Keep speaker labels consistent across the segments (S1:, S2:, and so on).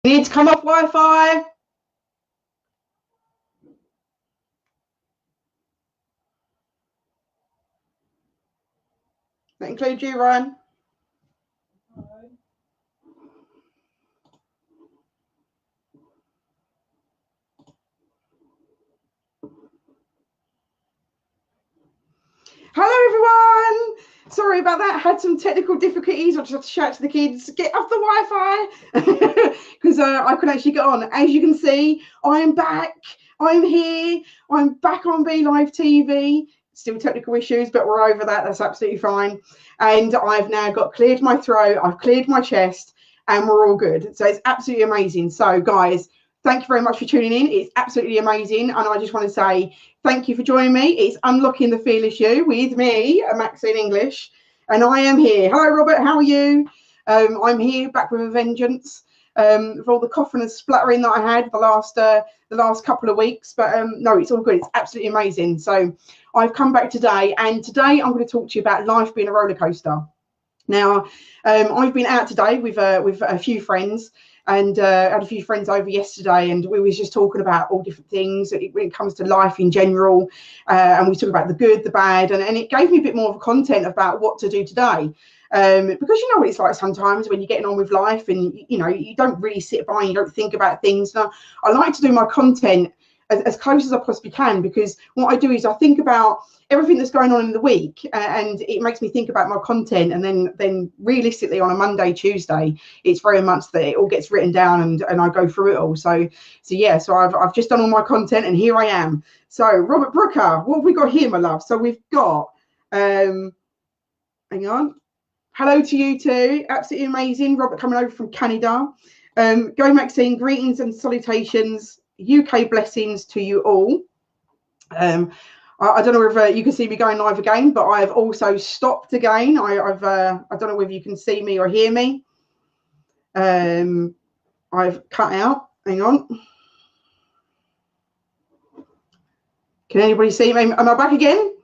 S1: You need to come off Wi-Fi. That includes you, Ryan. Hello, everyone. Sorry about that. I had some technical difficulties. I just had to shout to the kids, get off the Wi-Fi, because I couldn't actually get on. As you can see, I am back. I'm here. I'm back on Be Live TV. Still technical issues, but we're over that. That's absolutely fine. And I've now got cleared my throat. I've cleared my chest, and we're all good. So it's absolutely amazing. So, guys, thank you very much for tuning in. It's absolutely amazing. And I just want to say thank you for joining me. It's Unlocking the Fearless You with me, Maxine English. And I am here. Hello, Robert. How are you? I'm here back with a vengeance for all the coughing and spluttering that I had the last couple of weeks. But no, it's all good. It's absolutely amazing. So I've come back today. And today I'm going to talk to you about life being a roller coaster. Now, I've been out today with a few friends. And had a few friends over yesterday, and we was just talking about all different things when it comes to life in general. And we talked about the good, the bad, and it gave me a bit more of a content about what to do today. Because you know what it's like sometimes when you're getting on with life and, you know, you don't really sit by and you don't think about things. Now, I like to do my content as close as I possibly can, because what I do is I think about everything that's going on in the week, and it makes me think about my content. And then realistically on a Monday, Tuesday, it's very much that it all gets written down and I go through it all. So yeah, so I've just done all my content and here I am. So Robert Brooker, what have we got here, my love? So we've got, hang on. Hello to you too. Absolutely amazing. Robert coming over from Canada. Go Maxine, greetings and salutations. UK blessings to you all. I don't know if you can see me going live again, but I've also stopped again. I don't know whether you can see me or hear me. I've cut out. Hang on. Can anybody see me? Am I back again?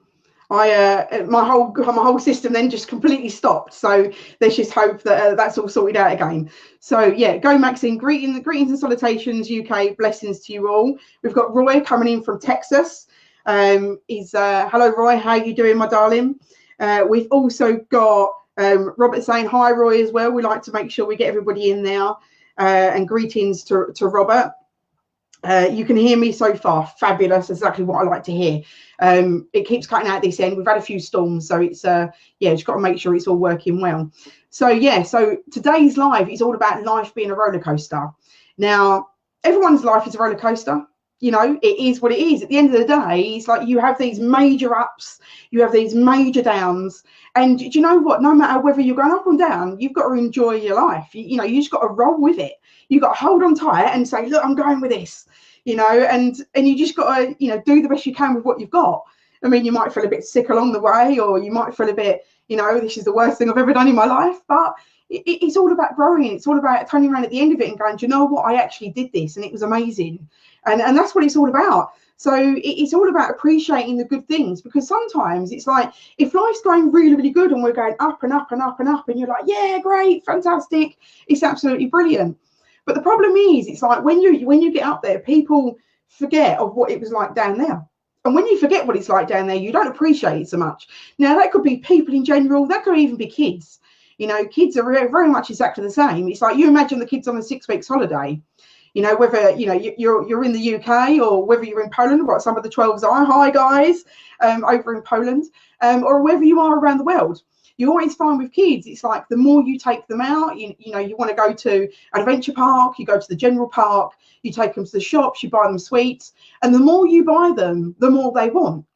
S1: My whole system then just completely stopped. So let's just hope that that's all sorted out again. So yeah, go Maxine, greetings and salutations, UK blessings to you all. We've got Roy coming in from Texas. Hello Roy, how you doing, my darling? We've also got Robert saying hi, Roy, as well. We like to make sure we get everybody in there. And greetings to Robert. You can hear me so far. Fabulous. Exactly what I like to hear. It keeps cutting out this end. We've had a few storms, so it's just got to make sure it's all working well. So yeah, so today's live is all about life being a roller coaster. Now, everyone's life is a roller coaster. You know, it is what it is. At the end of the day, it's like you have these major ups, you have these major downs, and do you know what? No matter whether you're going up and down, you've got to enjoy your life. You know, you just got to roll with it. You've got to hold on tight and say, look, I'm going with this. You know, and you just got to, you know, do the best you can with what you've got. I mean, you might feel a bit sick along the way, or you might feel a bit, you know, this is the worst thing I've ever done in my life. But it's all about growing. It's all about turning around at the end of it and going, do you know what? I actually did this and it was amazing. And that's what it's all about. So it's all about appreciating the good things, because sometimes it's like if life's going really, really good and we're going up and up and up and up, and you're like, yeah, great, fantastic, it's absolutely brilliant. But the problem is, it's like when you get up there, people forget of what it was like down there. And when you forget what it's like down there, you don't appreciate it so much. Now, that could be people in general. That could even be kids. You know, kids are very much exactly the same. It's like you imagine the kids on a 6 weeks holiday. You know, whether, you know, you're in the UK or whether you're in Poland, what some of the 12s are, hi guys, over in Poland, or wherever you are around the world. You always find with kids, it's like the more you take them out, you know, you want to go to an adventure park, you go to the general park, you take them to the shops, you buy them sweets, and the more you buy them, the more they want.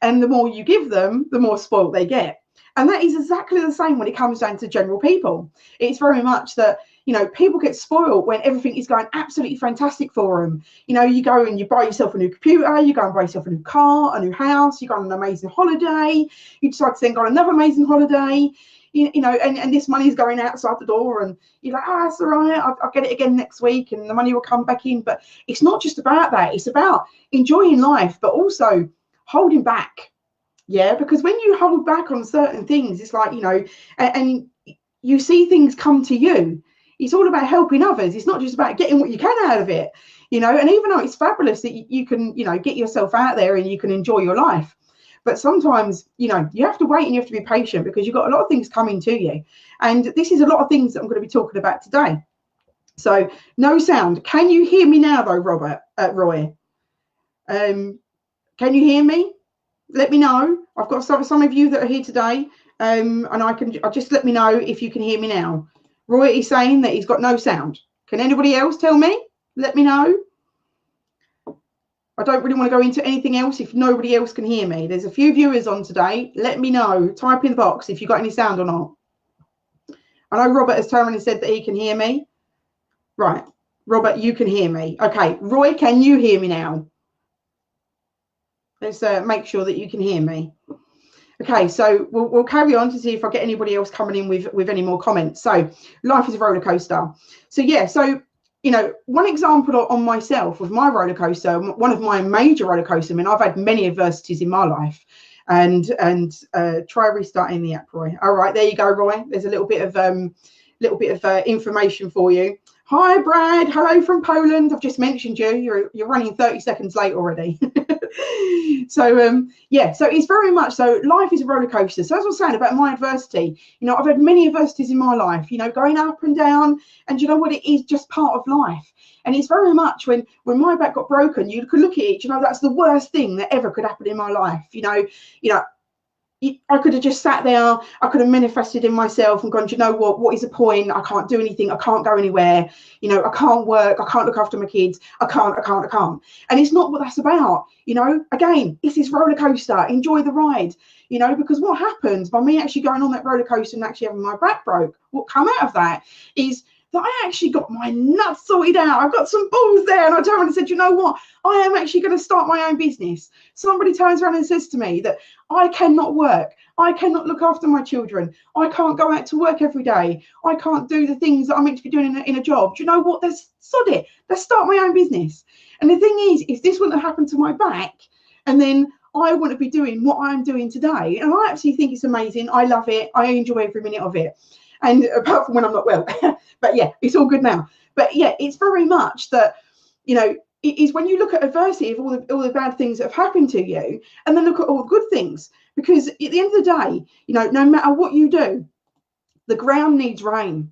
S1: And the more you give them, the more spoiled they get. And that is exactly the same when it comes down to general people. It's very much that, you know, people get spoiled when everything is going absolutely fantastic for them. You know, you go and you buy yourself a new computer, you go and buy yourself a new car, a new house, you go on an amazing holiday, you decide to then go on another amazing holiday, you know, and this money is going outside the door, and you're like, oh, that's all right, I'll get it again next week and the money will come back in. But it's not just about that. It's about enjoying life, but also holding back. Yeah, because when you hold back on certain things, it's like, you know, and you see things come to you. it's all about helping others. It's not just about getting what you can out of it, you know. And even though it's fabulous that you can, you know, get yourself out there and you can enjoy your life, but sometimes, you know, you have to wait and you have to be patient, because you've got a lot of things coming to you. And this is a lot of things that I'm going to be talking about today. So no sound. Can you hear me now though, Roy? Can you hear me? Let me know. I've got some of you that are here today, and I'll just let me know if you can hear me now. Roy is saying that he's got no sound. Can anybody else tell me? Let me know. I don't really want to go into anything else if nobody else can hear me. There's a few viewers on today. Let me know. Type in the box if you've got any sound or not. I know Robert has turned and said that he can hear me. Right. Robert, you can hear me. Okay. Roy, can you hear me now? Let's make sure that you can hear me. Okay, so we'll carry on to see if I get anybody else coming in with any more comments. So life is a roller coaster. So yeah, so, you know, one example on myself with my roller coaster, one of my major roller coasters. I mean, I've had many adversities in my life, and try restarting the app, Roy. All right, there you go, Roy. There's a little bit of information for you. Hi, Brad. Hello from Poland. I've just mentioned you. You're running 30 seconds late already. So yeah, so it's very much so. Life is a roller coaster. So as I was saying about my adversity, you know, I've had many adversities in my life, you know, going up and down, and you know what, it is just part of life. And it's very much when my back got broken, you could look at it, you know, that's the worst thing that ever could happen in my life. You know, I could have just sat there, I could have manifested in myself and gone, do you know what is the point? I can't do anything, I can't go anywhere, you know, I can't work, I can't look after my kids, I can't. And it's not what that's about, you know. Again, it's this roller coaster, enjoy the ride, you know, because what happens by me actually going on that roller coaster and actually having my back broke, what come out of that is that I actually got my nuts sorted out. I've got some balls there, and I turned around and said, you know what, I am actually going to start my own business. Somebody turns around and says to me that I cannot work, I cannot look after my children, I can't go out to work every day, I can't do the things that I'm meant to be doing in a job. Do you know what? Let's sod it. Let's start my own business. And the thing is this wouldn't have happened to my back, and then I want to be doing what I'm doing today. And I actually think it's amazing. I love it. I enjoy every minute of it. And apart from when I'm not well, but yeah, it's all good now. But yeah, it's very much that, you know, it is when you look at adversity of all the bad things that have happened to you, and then look at all the good things, because at the end of the day, you know, no matter what you do, the ground needs rain.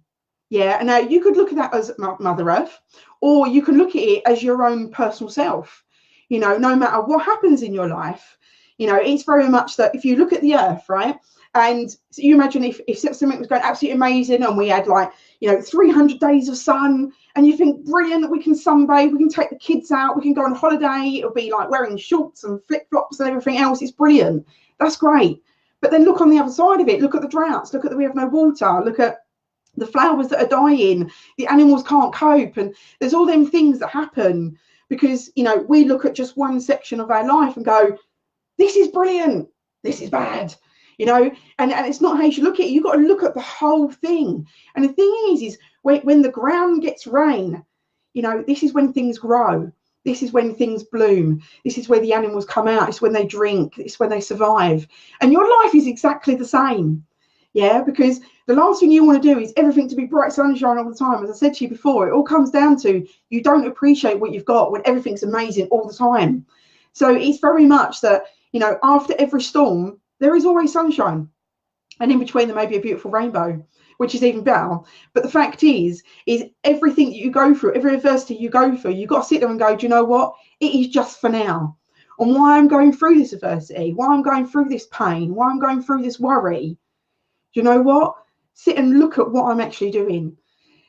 S1: Yeah. And now you could look at that as Mother Earth, or you can look at it as your own personal self. You know, no matter what happens in your life, you know, it's very much that if you look at the earth, right? And so you imagine if something was going absolutely amazing and we had, like, you know, 300 days of sun, and you think, brilliant, we can sunbathe, we can take the kids out, we can go on holiday, it'll be like wearing shorts and flip-flops and everything else. It's brilliant. That's great. But then look on the other side of it. Look at the droughts. Look at we have no water. Look at the flowers that are dying. The animals can't cope. And there's all them things that happen because, you know, we look at just one section of our life and go, this is brilliant, this is bad. You know, and it's not how you should look at it. You've got to look at the whole thing. And the thing is when the ground gets rain, you know, this is when things grow. This is when things bloom. This is where the animals come out. It's when they drink. It's when they survive. And your life is exactly the same. Yeah, because the last thing you want to do is everything to be bright sunshine all the time. As I said to you before, it all comes down to you don't appreciate what you've got when everything's amazing all the time. So it's very much that, you know, after every storm, there is always sunshine, and in between there may be a beautiful rainbow, which is even better. But the fact is everything that you go through, every adversity you go through, you've got to sit there and go, do you know what? It is just for now. And why I'm going through this adversity, why I'm going through this pain, why I'm going through this worry, do you know what? Sit and look at what I'm actually doing.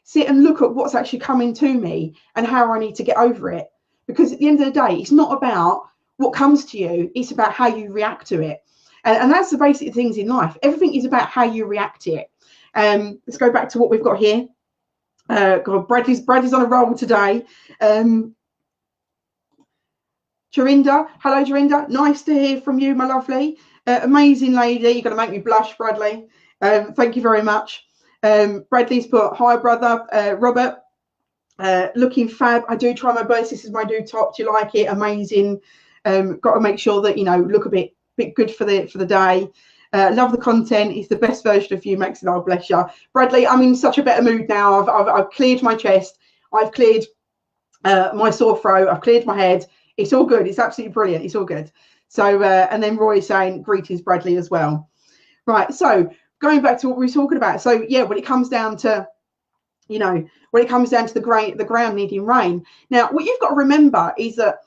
S1: Sit and look at what's actually coming to me and how I need to get over it. Because at the end of the day, it's not about what comes to you, it's about how you react to it. And that's the basic things in life. Everything is about how you react to it. Let's go back to what we've got here. God, Bradley's on a roll today. Jorinda, hello Jorinda. Nice to hear from you, my lovely. Amazing lady. You're going to make me blush, Bradley. Thank you very much. Bradley's put, hi brother, Robert. Looking fab. I do try my best. This is my new top. Do you like it? Amazing. Got to make sure that, you know, look a bit good for the day. Love the content. It's the best version of you, Maxine. Oh, bless you. Bradley, I'm in such a better mood now. I've cleared my chest. I've cleared my sore throat. I've cleared my head. It's all good. It's absolutely brilliant. It's all good. So, and then Roy saying, greetings, Bradley, as well. Right. So going back to what we were talking about. So, yeah, when it comes down to, you know, when it comes down to the ground needing rain. Now, what you've got to remember is that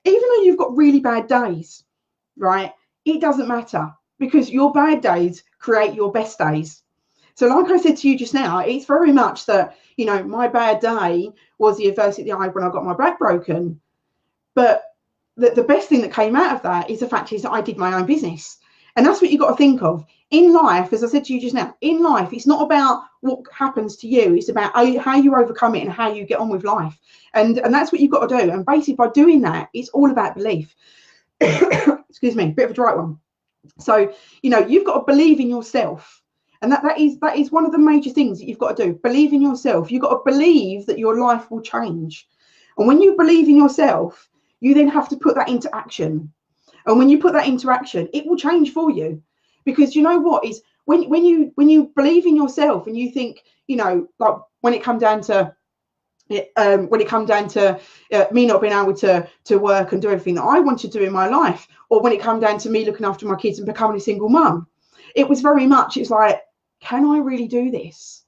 S1: even though you've got really bad days, right, it doesn't matter, because your bad days create your best days. So like I said to you just now, it's very much that, you know, my bad day was the adversity I had when I got my back broken. But the best thing that came out of that is the fact is that I did my own business. And that's what you've got to think of. In life, as I said to you just now, in life, it's not about what happens to you. It's about how you overcome it and how you get on with life. And that's what you've got to do. And basically by doing that, it's all about belief. Excuse me, bit of a dry one. So, you know, you've got to believe in yourself. And that is one of the major things that you've got to do. Believe in yourself. You've got to believe that your life will change. And when you believe in yourself, you then have to put that into action. And when you put that into action, it will change for you. Because you know what is when you believe in yourself and you think, you know, like when it comes down to me not being able to work and do everything that I want to do in my life, or when it comes down to me looking after my kids and becoming a single mum, it was very much, it's like, can I really do this?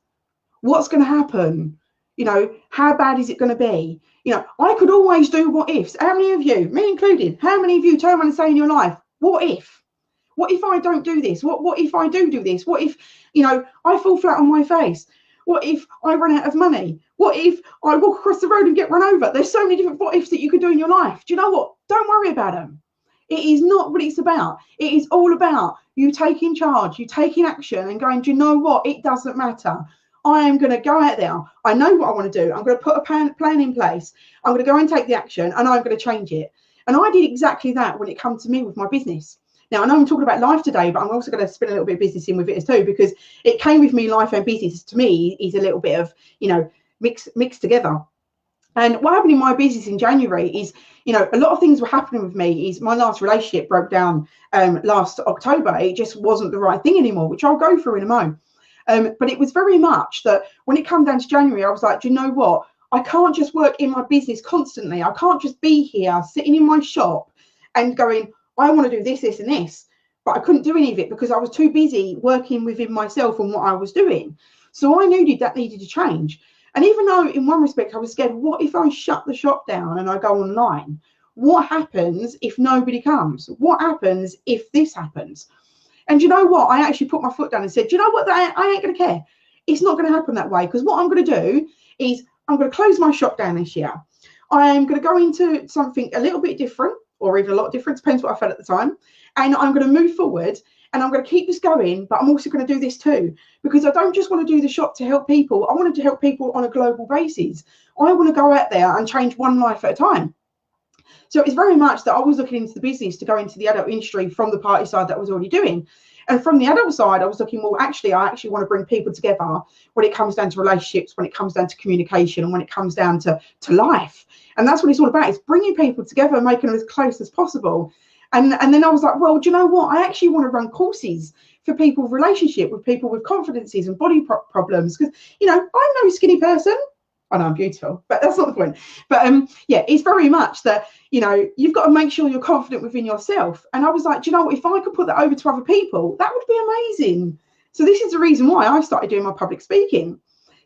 S1: What's going to happen? You know, how bad is it going to be? You know, I could always do what ifs. How many of you, me included, how many of you turn around and say in your life, what if? What if I don't do this? What if I do this? What if, you know, I fall flat on my face? What if I run out of money? What if I walk across the road and get run over? There's so many different what ifs that you could do in your life. Do you know what? Don't worry about them. It is not what it's about. It is all about you taking charge, you taking action and going, do you know what? It doesn't matter. I am going to go out there. I know what I want to do. I'm going to put a plan in place. I'm going to go and take the action and I'm going to change it. And I did exactly that when it comes to me with my business. Now, I know I'm talking about life today, but I'm also going to spin a little bit of business in with it as too, because it came with me, life and business to me is a little bit of, you know, mixed together. And what happened in my business in January is, you know, a lot of things were happening with me. Is my last relationship broke down last October. It just wasn't the right thing anymore, which I'll go through in a moment. But it was very much that when it came down to January, I was like, do you know what? I can't just work in my business constantly. I can't just be here sitting in my shop and going, I want to do this, this and this. But I couldn't do any of it because I was too busy working within myself and what I was doing. So I knew that needed to change. And even though in one respect I was scared, what if I shut the shop down and I go online? What happens if nobody comes? What happens if this happens? And you know what? I actually put my foot down and said, you know what? I ain't going to care. It's not going to happen that way, because what I'm going to do is I'm going to close my shop down this year. I am going to go into something a little bit different, or even a lot different, depends what I felt at the time. And I'm going to move forward and I'm going to keep this going, but I'm also going to do this too, because I don't just want to do the shop to help people. I wanted to help people on a global basis. I want to go out there and change one life at a time. So it's very much that I was looking into the business to go into the adult industry from the party side that I was already doing. And from the adult side, I was looking, well, actually, I actually want to bring people together when it comes down to relationships, when it comes down to communication, and when it comes down to life. And that's what it's all about. It's bringing people together and making them as close as possible. And then I was like, well, do you know what? I actually want to run courses for people with relationship, with people with confidences and body problems. Because, you know, I'm no skinny person. I know I'm beautiful, but that's not the point. But yeah, it's very much that, you know, you've got to make sure you're confident within yourself. And I was like, do you know what? If I could put that over to other people, that would be amazing. So this is the reason why I started doing my public speaking.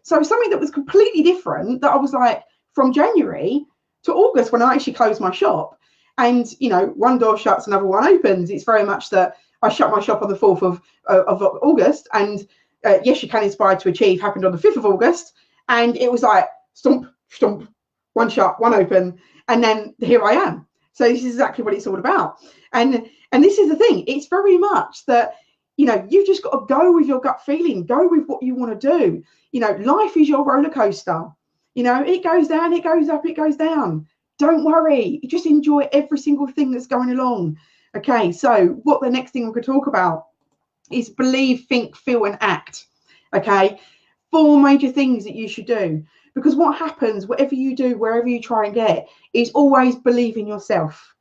S1: So something that was completely different, that I was like, from January to August, when I actually closed my shop, and, you know, one door shuts, another one opens. It's very much that I shut my shop on the 4th of August, and Yes You Can Inspire to Achieve happened on the 5th of August. And it was like, stomp, stomp, one shut, one open, and then here I am. So this is exactly what it's all about. And this is the thing. It's very much that, you know, you've just got to go with your gut feeling, go with what you want to do. You know, life is your roller coaster. You know, it goes down, it goes up, it goes down. Don't worry. You just enjoy every single thing that's going along. Okay, so what the next thing we could talk about is believe, think, feel, and act. Okay, 4 major things that you should do. Because what happens, whatever you do, wherever you try and get, is always believe in yourself.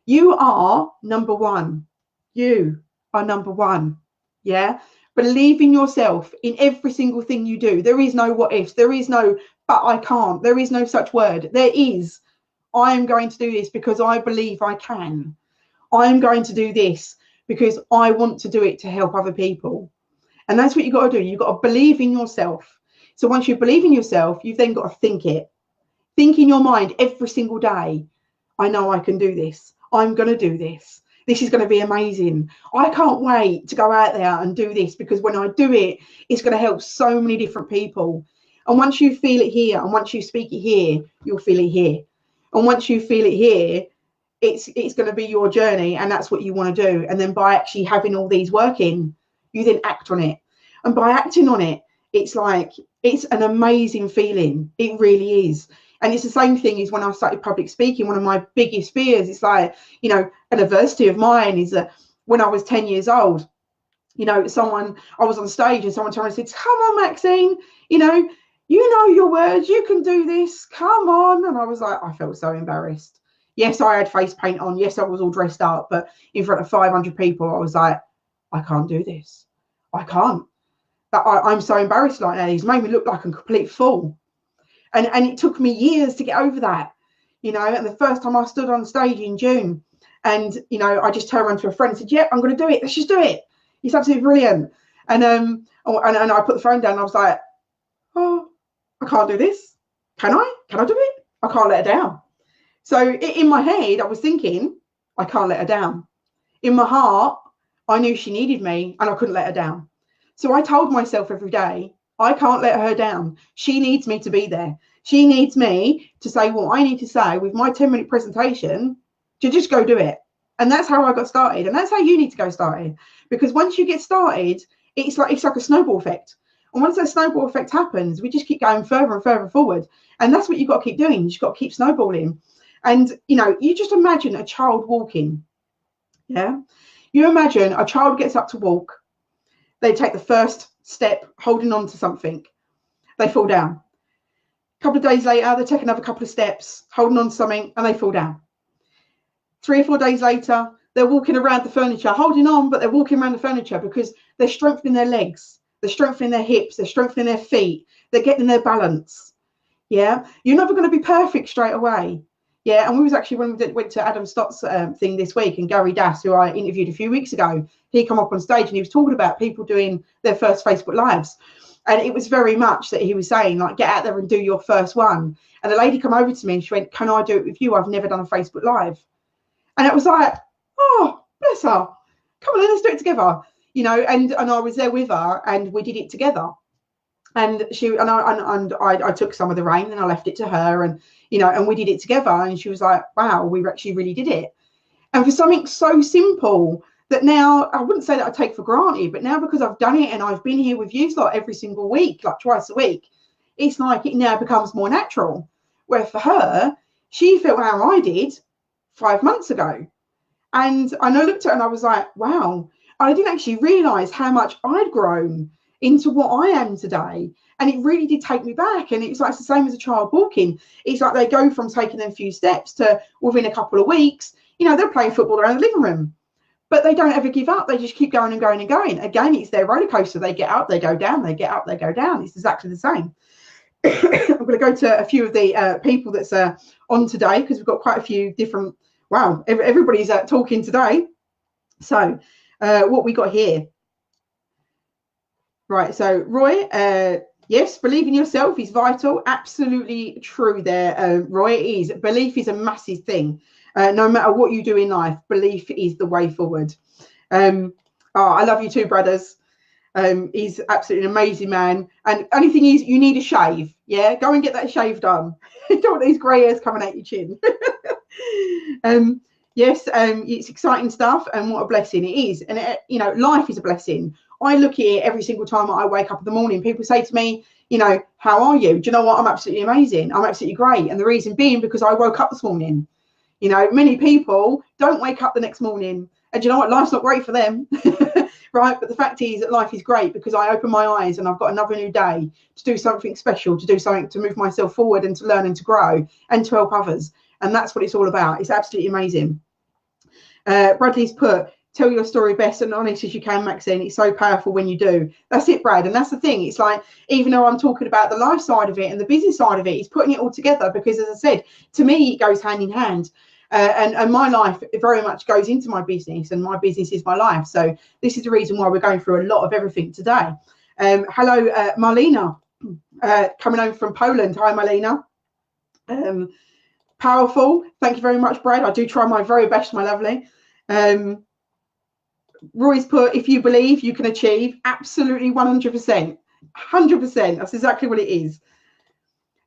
S1: You are number one. You are number one. Yeah. Believe in yourself in every single thing you do. There is no what ifs. There is no, but I can't. There is no such word. There is, I am going to do this because I believe I can. I am going to do this because I want to do it to help other people. And that's what you've got to do. You've got to believe in yourself. So once you believe in yourself, you've then got to think it. Think in your mind every single day. I know I can do this. I'm going to do this. This is going to be amazing. I can't wait to go out there and do this, because when I do it, it's going to help so many different people. And once you feel it here, and once you speak it here, you'll feel it here. And once you feel it here, it's going to be your journey, and that's what you want to do. And then by actually having all these working, you then act on it. And by acting on it, it's like, it's an amazing feeling. It really is. And it's the same thing as when I started public speaking. One of my biggest fears, it's like, you know, an adversity of mine is that when I was 10 years old, you know, I was on stage and someone told me, said, come on, Maxine, you know your words, you can do this, come on. And I was like, I felt so embarrassed. Yes, I had face paint on. Yes, I was all dressed up, but in front of 500 people, I was like, I can't do this. I can't. I'm so embarrassed like that. He's made me look like a complete fool. And it took me years to get over that, you know. And the first time I stood on stage in June, and, you know, I just turned around to a friend and said, yeah, I'm going to do it. Let's just do it. It's absolutely brilliant. And I put the phone down and I was like, oh, I can't do this. Can I? Can I do it? I can't let her down. So in my head, I was thinking, I can't let her down. In my heart, I knew she needed me and I couldn't let her down. So I told myself every day, I can't let her down. She needs me to be there. She needs me to say what I need to say with my 10-minute presentation, to just go do it. And that's how I got started. And that's how you need to go started. Because once you get started, it's like a snowball effect. And once that snowball effect happens, we just keep going further and further forward. And that's what you've got to keep doing. You've got to keep snowballing. And, you know, you just imagine a child walking. Yeah. You imagine a child gets up to walk. They take the first step holding on to something. They fall down. A couple of days later, they take another couple of steps holding on to something and they fall down. 3 or 4 days later, they're walking around the furniture, holding on, but they're walking around the furniture because they're strengthening their legs. They're strengthening their hips. They're strengthening their feet. They're getting their balance. Yeah. You're never going to be perfect straight away. Yeah. And we was actually, when we went to Adam Stott's thing this week, and Gary Dass, who I interviewed a few weeks ago, he come up on stage and he was talking about people doing their first Facebook Lives. And it was very much that he was saying, like, get out there and do your first one. And the lady come over to me and she went, can I do it with you? I've never done a Facebook Live. And it was like, oh, bless her. Come on, let's do it together. You know, and I was there with her and we did it together. And I took some of the rein and I left it to her, and, you know, and we did it together. And she was like, wow, we actually really did it. And for something so simple that now, I wouldn't say that I take for granted, but now because I've done it and I've been here with you like every single week, like twice a week, it's like it now becomes more natural. Where for her, she felt how I did 5 months ago. And I looked at her and I was like, wow, I didn't actually realise how much I'd grown into what I am today. And it really did take me back. And it's like, it's the same as a child walking. It's like they go from taking them a few steps to within a couple of weeks, you know, they're playing football around the living room. But they don't ever give up. They just keep going and going and going. Again, it's their roller coaster. They get up, they go down, they get up, they go down. It's exactly the same. I'm going to go to a few of the people that's on today, because we've got quite a few different, wow, everybody's talking today. So what we got here. Right, so Roy, yes, believe in yourself is vital. Absolutely true there, Roy. It is. Belief is a massive thing. No matter what you do in life, belief is the way forward. Oh, I love you too, brothers. He's absolutely an amazing man. And only thing is, you need a shave. Yeah, go and get that shave done. You don't want these grey hairs coming out your chin. Yes, it's exciting stuff, and what a blessing it is. And you know, life is a blessing. I look at it every single time I wake up in the morning. People say to me, you know, how are you? Do you know what? I'm absolutely amazing. I'm absolutely great. And the reason being because I woke up this morning. You know, many people don't wake up the next morning. And do you know what? Life's not great for them. Right. But the fact is that life is great because I open my eyes and I've got another new day to do something special, to do something to move myself forward and to learn and to grow and to help others. And that's what it's all about. It's absolutely amazing. Bradley's put, tell your story best and honest as you can, Maxine. It's so powerful when you do. That's it, Brad. And that's the thing. It's like, even though I'm talking about the life side of it and the business side of it, it's putting it all together, because, as I said, to me, it goes hand in hand. And my life very much goes into my business, and my business is my life. So this is the reason why we're going through a lot of everything today. Hello, Marlena, coming over from Poland. Hi, Marlena. Powerful. Thank you very much, Brad. I do try my very best, my lovely. Roy's put, if you believe, you can achieve. Absolutely, 100%. 100%. That's exactly what it is.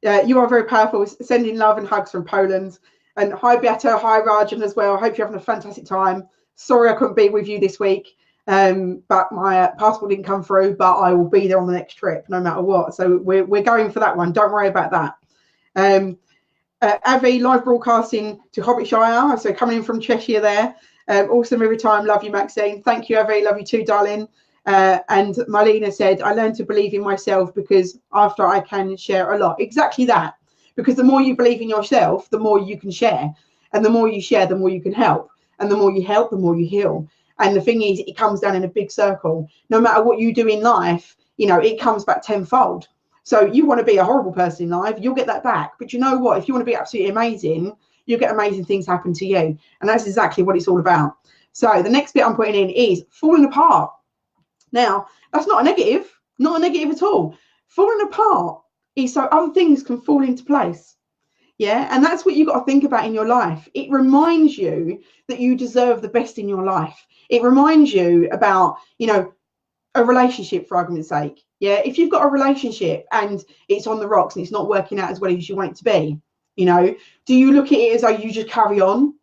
S1: You are very powerful. Sending love and hugs from Poland. And hi, Beata. Hi, Rajan as well. Hope you're having a fantastic time. Sorry I couldn't be with you this week, but my passport didn't come through, but I will be there on the next trip no matter what. So we're going for that one. Don't worry about that. Avi, live broadcasting to Hobbitshire. So coming in from Cheshire there. Awesome every time. Love you, Maxine. Thank you, Avi. Love you too, darling. And Marlena said, I learned to believe in myself because after I can share a lot. Exactly that. Because the more you believe in yourself, the more you can share. And the more you share, the more you can help. And the more you help, the more you heal. And the thing is, it comes down in a big circle. No matter what you do in life, you know, it comes back tenfold. So you want to be a horrible person in life, you'll get that back. But you know what? If you want to be absolutely amazing, you'll get amazing things happen to you. And that's exactly what it's all about. So the next bit I'm putting in is falling apart. Now, that's not a negative, not a negative at all. Falling apart is so other things can fall into place. Yeah, and that's what you've got to think about in your life. It reminds you that you deserve the best in your life. It reminds you about, you know, a relationship, for argument's sake. Yeah, if you've got a relationship and it's on the rocks and it's not working out as well as you want it to be, you know, do you look at it as though you just carry on?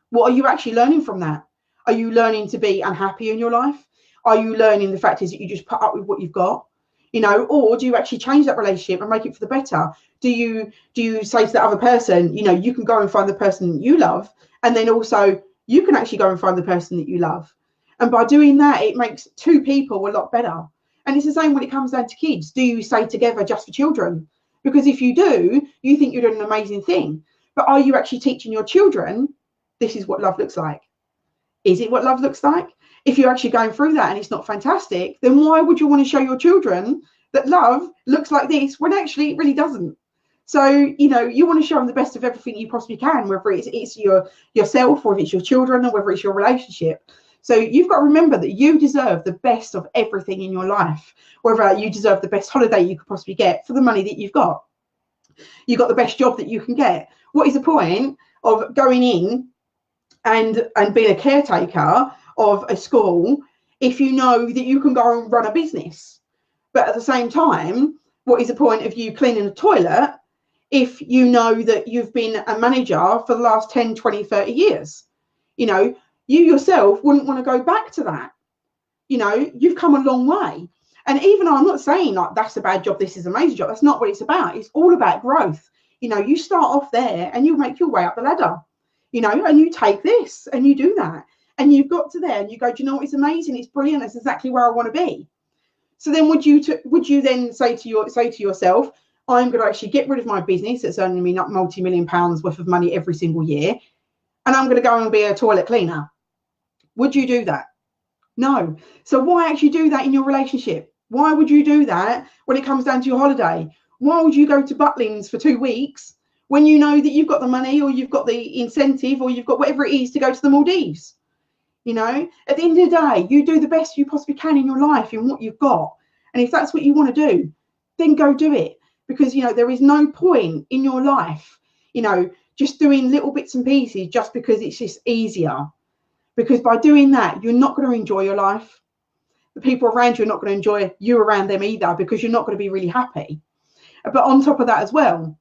S1: What are you actually learning from that? Are you learning to be unhappy in your life? Are you learning the fact is that you just put up with what you've got? You know, or do you actually change that relationship and make it for the better? Do you say to the other person, you know, you can go and find the person you love, and then also you can actually go and find the person that you love. And by doing that, it makes two people a lot better. And it's the same when it comes down to kids. Do you stay together just for children? Because if you do, you think you're doing an amazing thing. But are you actually teaching your children, this is what love looks like? Is it what love looks like? If you're actually going through that and it's not fantastic, then why would you want to show your children that love looks like this when actually it really doesn't? So, you know, you want to show them the best of everything you possibly can, whether it's yourself or if it's your children or whether it's your relationship. So you've got to remember that you deserve the best of everything in your life, whether you deserve the best holiday you could possibly get for the money that you've got. You've got the best job that you can get. What is the point of going in and being a caretaker of a school if you know that you can go and run a business? But at the same time, what is the point of you cleaning a toilet if you know that you've been a manager for the last 10, 20, 30 years? You know, you yourself wouldn't want to go back to that. You know, you've come a long way. And even though I'm not saying like that's a bad job, this is an amazing job, that's not what it's about. It's all about growth. You know, you start off there and you make your way up the ladder, you know, and you take this and you do that. And you've got to there and you go, do you know what? It's amazing. It's brilliant. That's exactly where I want to be. So then would you then say to yourself, I'm going to actually get rid of my business that's earning me not multi-million pounds worth of money every single year, and I'm going to go and be a toilet cleaner? Would you do that? No. So why actually do that in your relationship? Why would you do that when it comes down to your holiday? Why would you go to Butlins for 2 weeks when you know that you've got the money or you've got the incentive or you've got whatever it is to go to the Maldives? You know, at the end of the day, you do the best you possibly can in your life in what you've got. And if that's what you want to do, then go do it. Because, you know, there is no point in your life, you know, just doing little bits and pieces just because it's just easier. Because by doing that, you're not going to enjoy your life. The people around you are not going to enjoy you around them either, because you're not going to be really happy. But on top of that as well,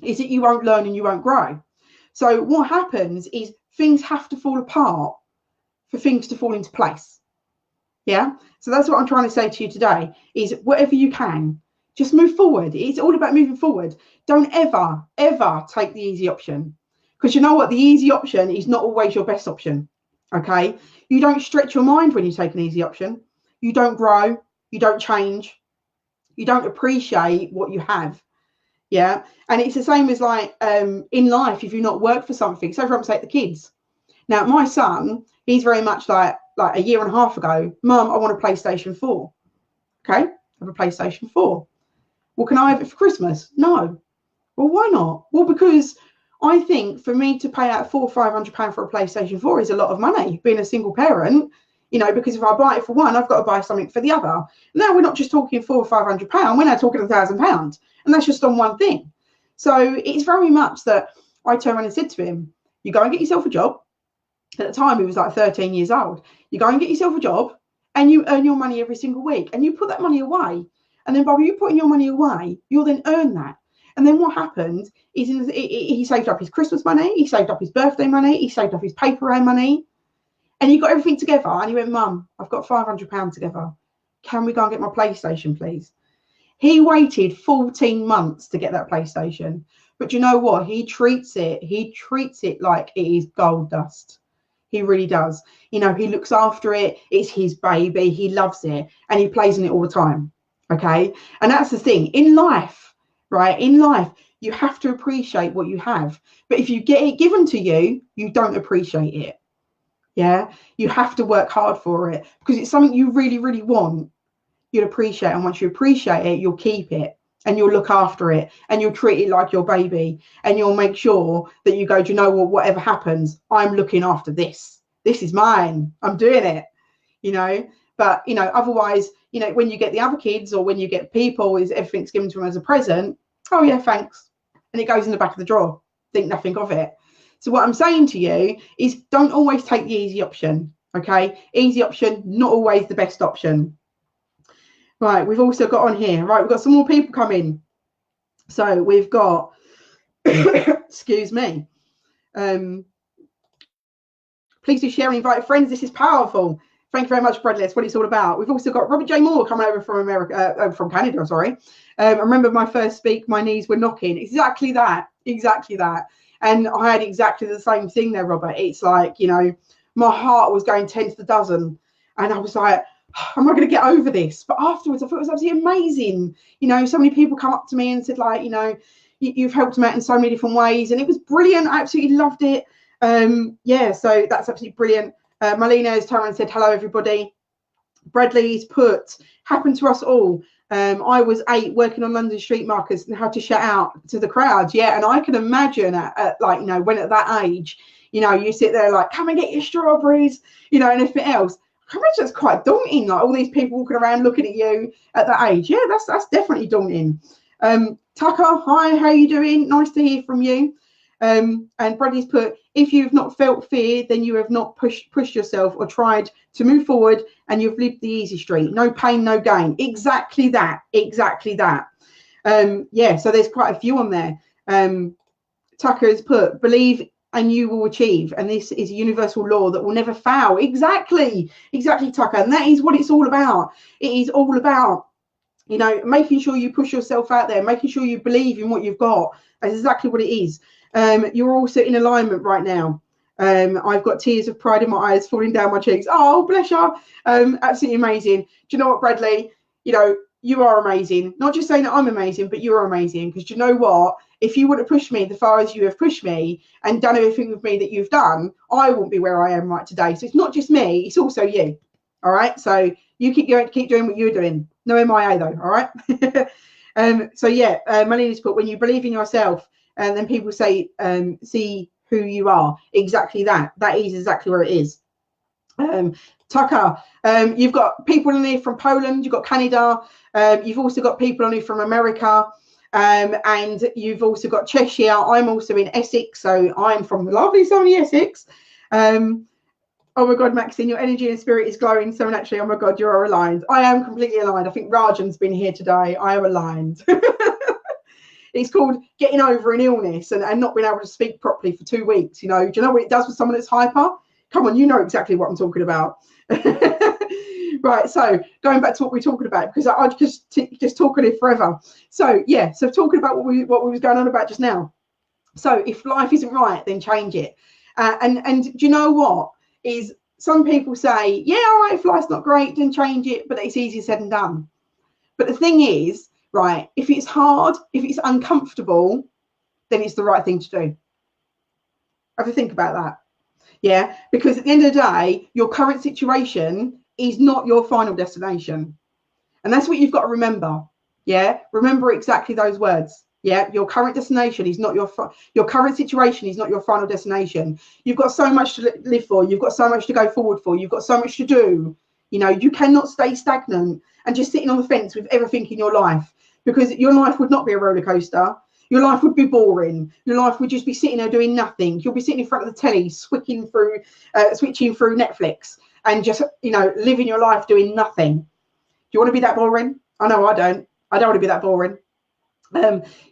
S1: is that you won't learn and you won't grow. So what happens is things have to fall apart for things to fall into place. Yeah. So that's what I'm trying to say to you today is whatever you can, just move forward. It's all about moving forward. Don't ever, ever take the easy option, because you know what? The easy option is not always your best option. Okay. You don't stretch your mind when you take an easy option. You don't grow. You don't change. You don't appreciate what you have. Yeah. And it's the same as like in life, if you not work for something. So for example, take the kids. Now, my son, he's very much like, like a year and a half ago, Mum, I want a PlayStation 4. Okay, I have a PlayStation 4. Well, can I have it for Christmas? No. Well, why not? Well, because I think for me to pay out £400 or £500 for a PlayStation 4 is a lot of money, being a single parent, you know, because if I buy it for one, I've got to buy something for the other. Now we're not just talking £400 or £500, we're now talking £1,000, and that's just on one thing. So it's very much that I turned around and said to him, you go and get yourself a job. At the time, he was like 13 years old. You go and get yourself a job and you earn your money every single week and you put that money away. And then by you putting your money away, you'll then earn that. And then what happened is he saved up his Christmas money, he saved up his birthday money, he saved up his paper round money, and he got everything together. And he went, Mum, I've got £500 together. Can we go and get my PlayStation, please? He waited 14 months to get that PlayStation. But you know what? He treats it like it is gold dust. He really does. You know, he looks after it. It's his baby. He loves it. And he plays in it all the time. Okay? And that's the thing. In life, right? In life, you have to appreciate what you have. But if you get it given to you, you don't appreciate it. Yeah? You have to work hard for it. Because it's something you really, really want. You'll appreciate it. And once you appreciate it, you'll keep it. And you'll look after it and you'll treat it like your baby and you'll make sure that you go, do you know what, whatever happens, I'm looking after this. This is mine. I'm doing it, you know. But, you know, otherwise, you know, when you get the other kids or when you get people, is everything's given to them as a present. Oh, yeah, thanks. And it goes in the back of the drawer. Think nothing of it. So what I'm saying to you is don't always take the easy option. OK, easy option, not always the best option. Right, we've also got on here, right, we've got some more people coming. So we've got, excuse me, please do share and invite friends. This is powerful. Thank you very much, Bradley. That's what it's all about. We've also got Robert J. Moore coming over from America, from Canada, sorry. I remember my first speak, my knees were knocking. Exactly that, exactly that. And I had exactly the same thing there, Robert. It's like, you know, my heart was going 10 to the dozen. And I was like, am I going to get over this? But afterwards, I thought it was absolutely amazing. You know, so many people come up to me and said, like, you know, you've helped them out in so many different ways. And it was brilliant. I absolutely loved it. Yeah, so that's absolutely brilliant. Marlena has turned and said, hello, everybody. Bradley's put, happened to us all. I was 8 working on London street markers and had to shout out to the crowd. Yeah, and I can imagine at like, you know, when at that age, you know, you sit there like, come and get your strawberries, you know, and everything else. I imagine it's quite daunting, like all these people walking around looking at you at that age. Yeah, that's definitely daunting. Tucker, hi, how are you doing? Nice to hear from you. And Bradley's put, if you've not felt fear, then you have not pushed yourself or tried to move forward and you've lived the easy street. No pain, no gain. Exactly that. Exactly that. Yeah, so there's quite a few on there. Tucker has put, believe and you will achieve. And this is a universal law that will never fail. Exactly. Exactly, Tucker. And that is what it's all about. It is all about, you know, making sure you push yourself out there, making sure you believe in what you've got. That's exactly what it is. You're also in alignment right now. I've got tears of pride in my eyes falling down my cheeks. Oh, bless you. Absolutely amazing. Do you know what, Bradley? You know, you are amazing. Not just saying that I'm amazing, but you're amazing. Because do you know what? If you would have pushed me as far as you have pushed me and done everything with me that you've done, I wouldn't be where I am right today. So it's not just me, it's also you. All right. So you keep doing what you're doing. No MIA though. All right. So yeah, Malina's put, when you believe in yourself and then people say, see who you are. Exactly that. That is exactly where it is. Tucker, you've got people in here from Poland, you've got Canada, you've also got people on here from America. And you've also got Cheshire. I'm also in Essex, so I'm from lovely sunny Essex. Oh my God, Maxine, your energy and spirit is glowing so naturally. Oh my God, you're aligned. I am completely aligned. I think Rajan's been here today. I am aligned. It's called getting over an illness and not being able to speak properly for 2 weeks. You know, do you know what it does with someone that's hyper? Come on, you know exactly what I'm talking about. Right, so going back to what we're talking about, because I just talk on it forever. So yeah, so talking about what we was going on about just now. So if life isn't right, then change it. And do you know what is? Some people say, yeah, all right, if life's not great, then change it, but it's easier said than done. But the thing is, right, if it's hard, if it's uncomfortable, then it's the right thing to do. Have a think about that. Yeah, because at the end of the day, your current situation is not your final destination. And that's what you've got to remember. Yeah, remember exactly those words. Yeah, your current destination is not your current situation is not your final destination. You've got so much to live for. You've got so much to go forward for. You've got so much to do. You know, you cannot stay stagnant and just sitting on the fence with everything in your life, because your life would not be a roller coaster. Your life would be boring. Your life would just be sitting there doing nothing. You'll be sitting in front of the telly, switching through Netflix, and just, you know, living your life doing nothing. Do you want to be that boring? I know I don't. I don't want to be that boring.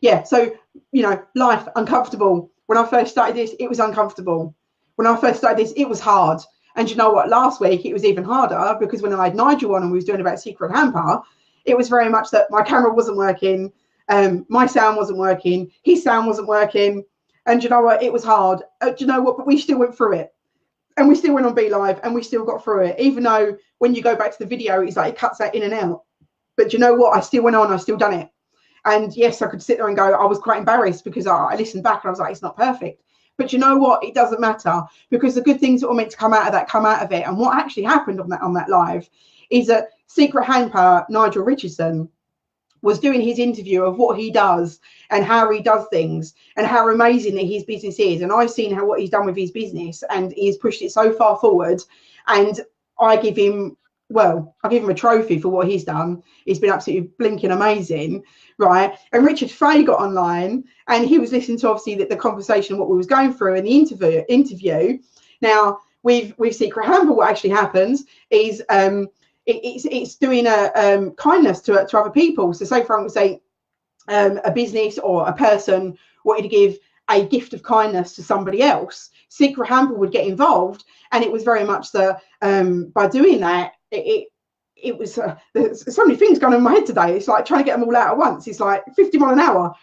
S1: Yeah, so, you know, life uncomfortable. When I first started this, it was uncomfortable. When I first started this, it was hard. And you know what? Last week, it was even harder, because when I had Nigel on and we was doing about Secret Hamper, it was very much that my camera wasn't working. My sound wasn't working. His sound wasn't working. And you know what? It was hard. Do you know what? But we still went through it. And we still went on Be Live, and we still got through it. Even though when you go back to the video, it's like it cuts that in and out. But you know what? I still went on. I still done it. And yes, I could sit there and go, I was quite embarrassed, because I listened back and I was like, it's not perfect. But you know what? It doesn't matter, because the good things that were meant to come out of that come out of it. And what actually happened on that live is that Secret Hamper Nigel Richardson was doing his interview of what he does and how he does things and how amazing that his business is. And I've seen what he's done with his business, and he's pushed it so far forward. And I give him a trophy for what he's done. It's been absolutely blinking amazing, right? And Richard Fay got online, and he was listening to obviously the conversation, what we was going through in the interview. Now with Secret Hamper, what actually happens is it's doing a kindness to other people. So say, for example, a business or a person wanted to give a gift of kindness to somebody else, Secret Hamper would get involved. And it was very much by doing that, it was there's so many things going on in my head today. It's like trying to get them all out at once. It's like 50 miles an hour.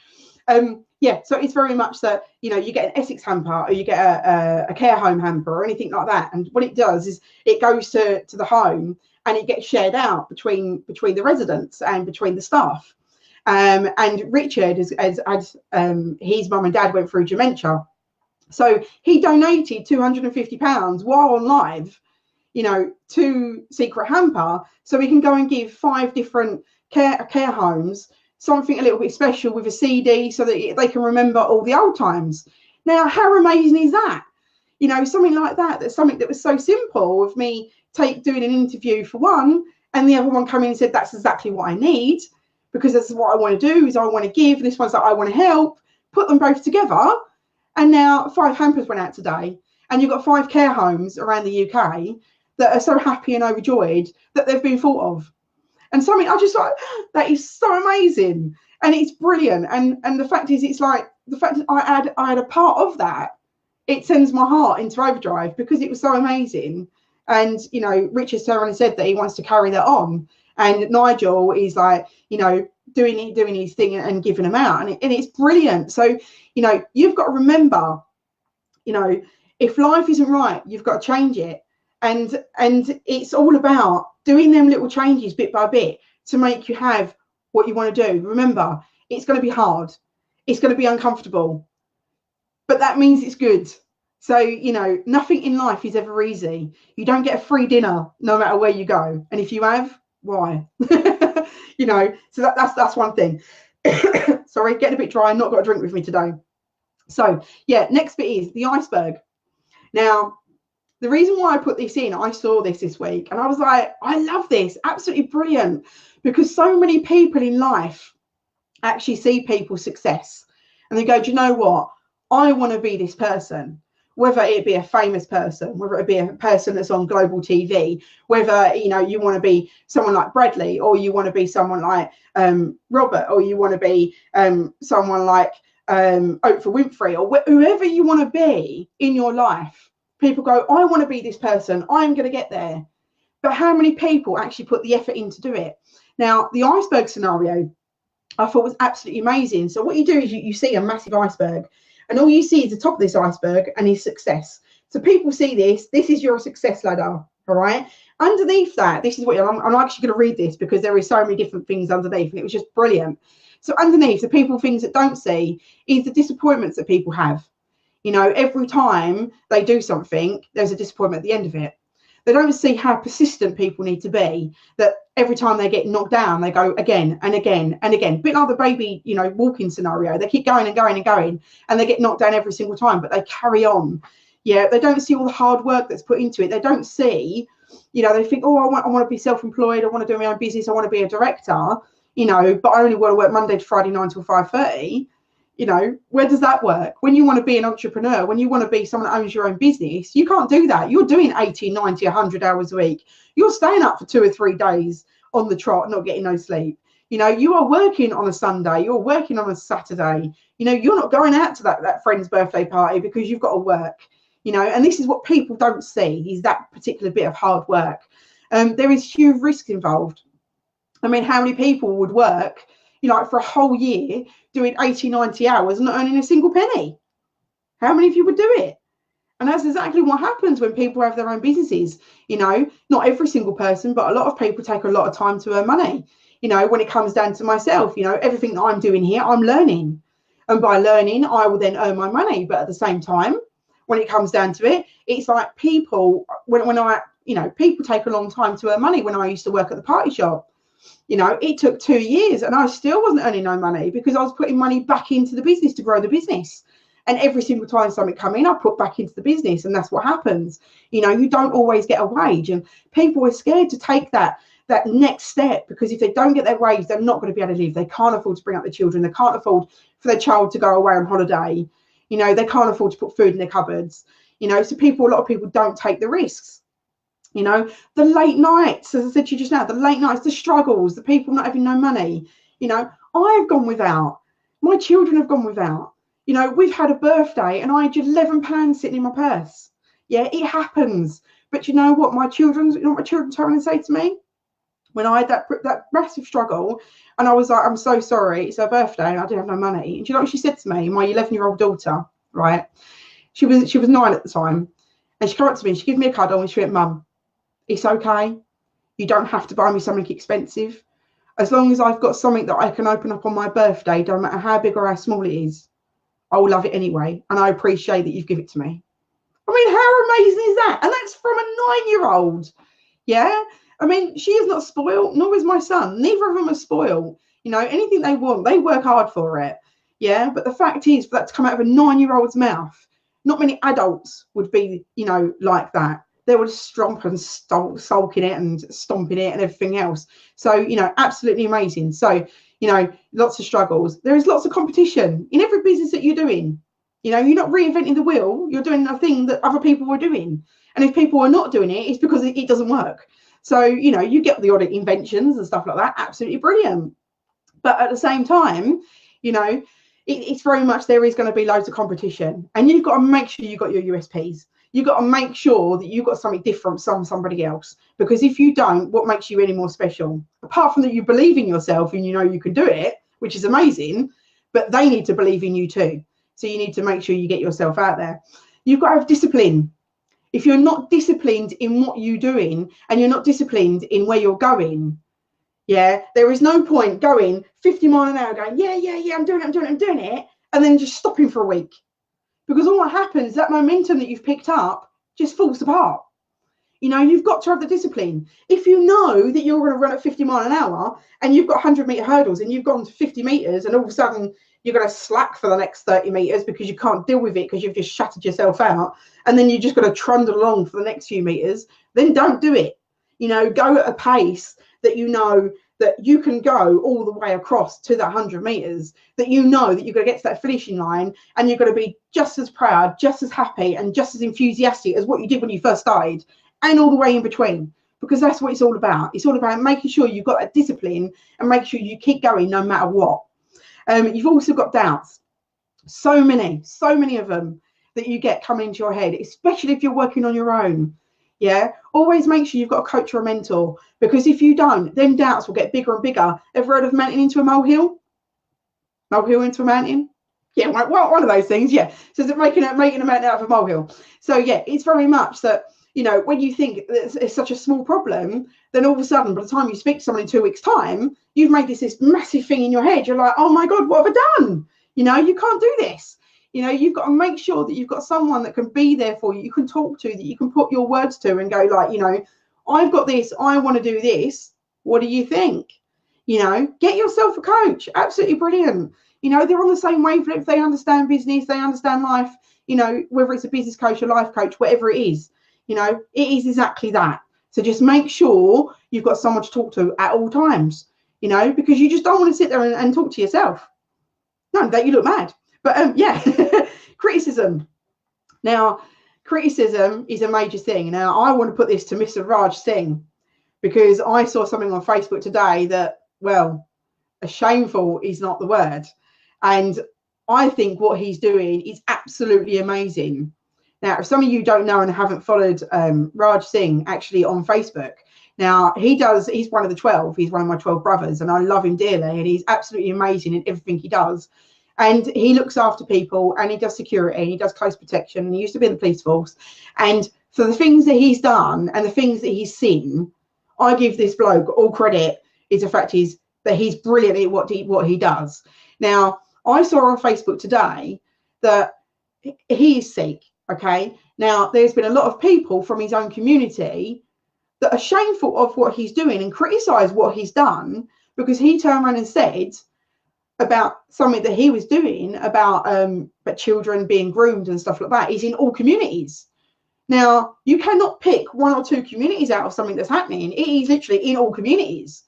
S1: Yeah, so it's very much that, you know, you get an Essex hamper, or you get a care home hamper, or anything like that. And what it does is it goes to the home, and it gets shared out between the residents and between the staff. And Richard, as his mum and dad went through dementia, so he donated £250 while on live, you know, to Secret Hamper, so we can go and give 5 different care homes something a little bit special with a CD, so that they can remember all the old times. Now, how amazing is that? You know, something like that. That's something that was so simple, of me doing an interview for one, and the other one coming and said, that's exactly what I need, because this is what I want to do, is I want to give, this one's that I want to help, put them both together. And now 5 hampers went out today, and you've got 5 care homes around the UK that are so happy and overjoyed that they've been thought of. And something I just like, that is so amazing, and it's brilliant. And the fact is, it's like the fact that I had a part of that, it sends my heart into overdrive, because it was so amazing. And you know, Richard Serrano said that he wants to carry that on, and Nigel is like, you know, doing his thing and giving them out, and it's brilliant. So, you know, you've got to remember, you know, if life isn't right, you've got to change it. And it's all about doing them little changes bit by bit to make you have what you want to do. Remember, it's going to be hard. It's going to be uncomfortable, but that means it's good. So, you know, nothing in life is ever easy. You don't get a free dinner no matter where you go. And if you have, why? You know, so that's one thing. Sorry, getting a bit dry. Not got a drink with me today. So, yeah, next bit is the iceberg. Now, the reason why I put this in, I saw this week, and I was like, I love this, absolutely brilliant, because so many people in life actually see people's success and they go, do you know what? I want to be this person, whether it be a famous person, whether it be a person that's on global TV, whether, you know, you want to be someone like Bradley, or you want to be someone like Robert, or you want to be someone like Oprah Winfrey, or whoever you want to be in your life. People go, I want to be this person, I'm going to get there. But how many people actually put the effort in to do it? Now, the iceberg scenario, I thought was absolutely amazing. So what you do is you see a massive iceberg, and all you see is the top of this iceberg and his success. So people see this is your success ladder, all right? Underneath that, this is what I'm actually going to read this, because there is so many different things underneath, and it was just brilliant. So underneath, the things that don't see is the disappointments that people have. You know, every time they do something, there's a disappointment at the end of it. They don't see how persistent people need to be, that every time they get knocked down, they go again and again and again. A bit like the baby, you know, walking scenario. They keep going and going and going, and they get knocked down every single time, but they carry on. Yeah, they don't see all the hard work that's put into it. They don't see, you know, they think, oh, I want to be self-employed. I want to do my own business. I want to be a director, you know, but I only want to work Monday to Friday, 9 till 5:30. You know, where does that work? When you want to be an entrepreneur, when you want to be someone that owns your own business, you can't do that. You're doing 80, 90, 100 hours a week. You're staying up for 2 or 3 days on the trot, not getting no sleep. You know, you are working on a Sunday, you're working on a Saturday. You know, you're not going out to that friend's birthday party because you've got to work. You know, and this is what people don't see, is that particular bit of hard work. There is huge risk involved. I mean, how many people would work, you know, like for a whole year doing 80, 90 hours and not earning a single penny? How many of you would do it? And that's exactly what happens when people have their own businesses. You know, not every single person, but a lot of people take a lot of time to earn money. You know, when it comes down to myself, you know, everything that I'm doing here, I'm learning. And by learning, I will then earn my money. But at the same time, when it comes down to it, it's like people, when I, you know, people take a long time to earn money. When I used to work at the party shop, you know, it took 2 years and I still wasn't earning no money because I was putting money back into the business to grow the business. And every single time something come in, I put back into the business, and that's what happens. You know, you don't always get a wage, and people are scared to take that next step, because if they don't get their wage, they're not going to be able to live. They can't afford to bring up their children. They can't afford for their child to go away on holiday. You know, they can't afford to put food in their cupboards. You know, so a lot of people don't take the risks. You know, the late nights, as I said to you just now, the late nights, the struggles, the people not having no money. You know, I've gone without. My children have gone without. You know, we've had a birthday and I had £11 sitting in my purse. Yeah, it happens. But you know what? You know what my children told me to say to me? When I had that massive struggle, and I was like, I'm so sorry, it's her birthday and I didn't have no money. And do you know what she said to me? My 11-year-old daughter, right? She was 9 at the time. And she came up to me and she gave me a cuddle and she went, Mum, it's okay. You don't have to buy me something expensive. As long as I've got something that I can open up on my birthday, don't matter how big or how small it is, I will love it anyway. And I appreciate that you've given it to me. I mean, how amazing is that? And that's from a 9-year-old. Yeah. I mean, she is not spoiled, nor is my son. Neither of them are spoiled. You know, anything they want, they work hard for it. Yeah. But the fact is, for that to come out of a 9-year-old's mouth, not many adults would be, you know, like that. They would stomp and sulking it and stomping it and everything else. So, you know, absolutely amazing. So, you know, lots of struggles. There is lots of competition in every business that you're doing. You know, you're not reinventing the wheel. You're doing a thing that other people were doing. And if people are not doing it, it's because it doesn't work. So, you know, you get the odd inventions and stuff like that. Absolutely brilliant. But at the same time, you know, it's very much, there is going to be loads of competition. And you've got to make sure you've got your USPs. You've got to make sure that you've got something different from somebody else. Because if you don't, what makes you any more special? Apart from that, you believe in yourself and you know you can do it, which is amazing, but they need to believe in you too. So you need to make sure you get yourself out there. You've got to have discipline. If you're not disciplined in what you're doing and you're not disciplined in where you're going, yeah, there is no point going 50 miles an hour going, yeah, I'm doing it, and then just stopping for a week. Because all that happens, that momentum that you've picked up just falls apart. You know, you've got to have the discipline. If you know that you're going to run at 50 miles an hour and you've got 100-meter hurdles and you've gone to 50 meters and all of a sudden you're going to slack for the next 30 meters because you can't deal with it because you've just shattered yourself out, and then you're just going to trundle along for the next few meters, then don't do it. You know, go at a pace that you know that you can go all the way across to that 100 meters, that you know that you're going to get to that finishing line and you're going to be just as proud, just as happy and just as enthusiastic as what you did when you first started, and all the way in between, because that's what it's all about. It's all about making sure you've got that discipline and make sure you keep going no matter what. You've also got doubts. So many of them that you get coming into your head, especially if you're working on your own. Yeah, always make sure you've got a coach or a mentor, because if you don't, then doubts will get bigger and bigger. Ever heard of mountain into a molehill? Molehill into a mountain? Yeah, well, one of those things. Yeah, so it's making a mountain out of a molehill. So yeah, it's very much that, you know, when you think it's such a small problem, then all of a sudden, by the time you speak to someone in 2 weeks' time, you've made this massive thing in your head. You're like, oh my God, what have I done? You know, you can't do this. You know, you've got to make sure that you've got someone that can be there for you, you can talk to, that you can put your words to and go like, you know, I've got this, I want to do this. What do you think? You know, get yourself a coach. Absolutely brilliant. You know, they're on the same wavelength. They understand business, they understand life, you know, whether it's a business coach, a life coach, whatever it is, you know, it is exactly that. So just make sure you've got someone to talk to at all times, you know, because you just don't want to sit there and talk to yourself. No, that you look mad. But yeah, criticism. Now, criticism is a major thing. Now, I want to put this to Mr. Raj Singh, because I saw something on Facebook today that, well, shameful is not the word. And I think what he's doing is absolutely amazing. Now, if some of you don't know and haven't followed Raj Singh actually on Facebook, now he's one of the 12. He's one of my 12 brothers, and I love him dearly, and he's absolutely amazing in everything he does. And he looks after people, and he does security, and he does close protection, and he used to be in the police force. And for the things that he's done and the things that he's seen, I give this bloke all credit. Is the fact is that he's brilliant at what he does. Now, I saw on Facebook today that he is Sikh. Okay. Now, there's been a lot of people from his own community that are shameful of what he's doing and criticize what he's done, because he turned around and said about something that he was doing about children being groomed and stuff like that is in all communities. Now, you cannot pick one or two communities out of something that's happening. It is literally in all communities.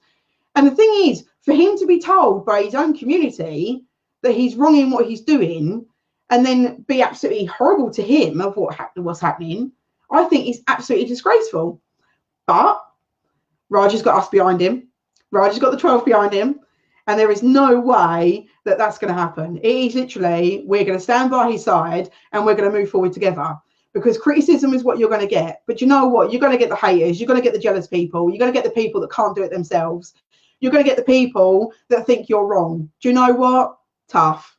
S1: And the thing is, for him to be told by his own community that he's wrong in what he's doing, and then be absolutely horrible to him of what's happening, I think is absolutely disgraceful. But Raj has got us behind him. Raj has got the 12 behind him. And there is no way that that's going to happen. It is literally, we're going to stand by his side and we're going to move forward together, because criticism is what you're going to get. But you know what? You're going to get the haters. You're going to get the jealous people. You're going to get the people that can't do it themselves. You're going to get the people that think you're wrong. Do you know what? Tough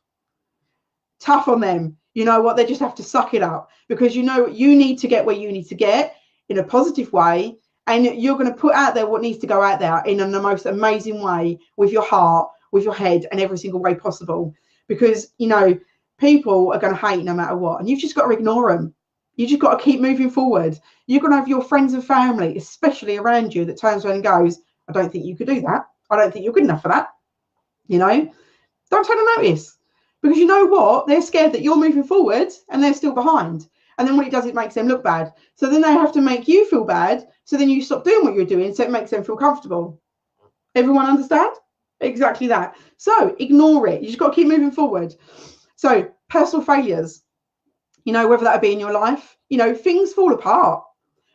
S1: on them. You know what? They just have to suck it up, because you know you need to get where you need to get in a positive way. And you're going to put out there what needs to go out there in the most amazing way, with your heart, with your head, and every single way possible. Because, you know, people are going to hate no matter what. And you've just got to ignore them. You just got to keep moving forward. You're going to have your friends and family, especially around you, that turns around and goes, I don't think you could do that. I don't think you're good enough for that. You know, don't take a notice. Because you know what? They're scared that you're moving forward and they're still behind. And then what it does, it makes them look bad. So then they have to make you feel bad. So then you stop doing what you're doing. So it makes them feel comfortable. Everyone understand? Exactly that. So ignore it. You just got to keep moving forward. So personal failures, you know, whether that be in your life, you know, things fall apart.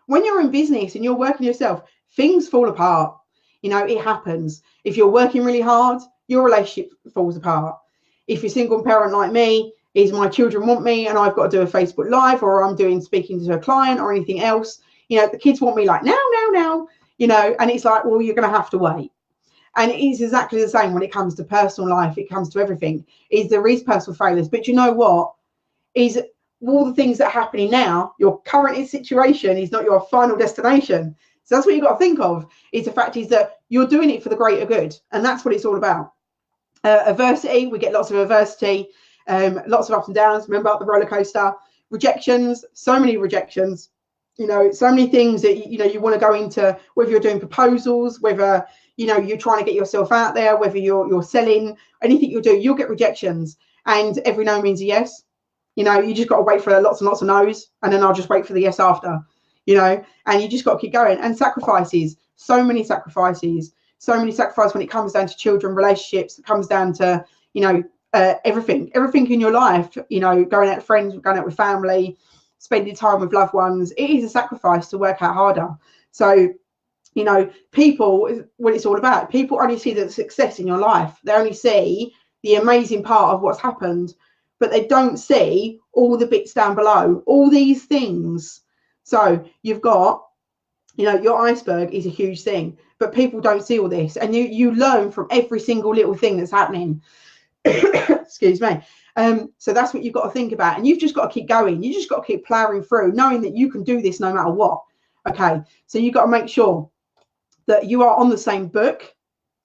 S1: When you're in business and you're working yourself, things fall apart. You know, it happens. If you're working really hard, your relationship falls apart. If you're a single parent like me, is my children want me and I've got to do a Facebook Live, or I'm doing speaking to a client or anything else, you know, the kids want me like now, you know, and it's like, well, you're going to have to wait. And it is exactly the same when it comes to personal life. It comes to everything. There is personal failures, but you know what? Is all the things that are happening now, your current situation is not your final destination. So that's what you've got to think of. Is the fact is that you're doing it for the greater good, and that's what it's all about. Adversity, we get lots of adversity, lots of ups and downs. Remember the roller coaster. Rejections, so many rejections. You know, so many things that you know you want to go into. Whether you're doing proposals, whether you know you're trying to get yourself out there, whether you're selling, anything you do, you'll get rejections. And every no means a yes. You know, you just got to wait for lots and lots of no's, and then I'll just wait for the yes after. You know, and you just got to keep going. And sacrifices, so many sacrifices. So many sacrifices when it comes down to children, relationships. It comes down to, you know, everything in your life, you know, going out with friends, going out with family, spending time with loved ones. It is a sacrifice to work out harder. So, you know, people, what it's all about, people only see the success in your life. They only see the amazing part of what's happened, but they don't see all the bits down below, all these things. So you've got, you know, your iceberg is a huge thing, but people don't see all this. And you learn from every single little thing that's happening. Excuse me. So that's what you've got to think about. And you've just got to keep going. You just got to keep plowing through, knowing that you can do this no matter what. Okay. So you've got to make sure that you are on the same book,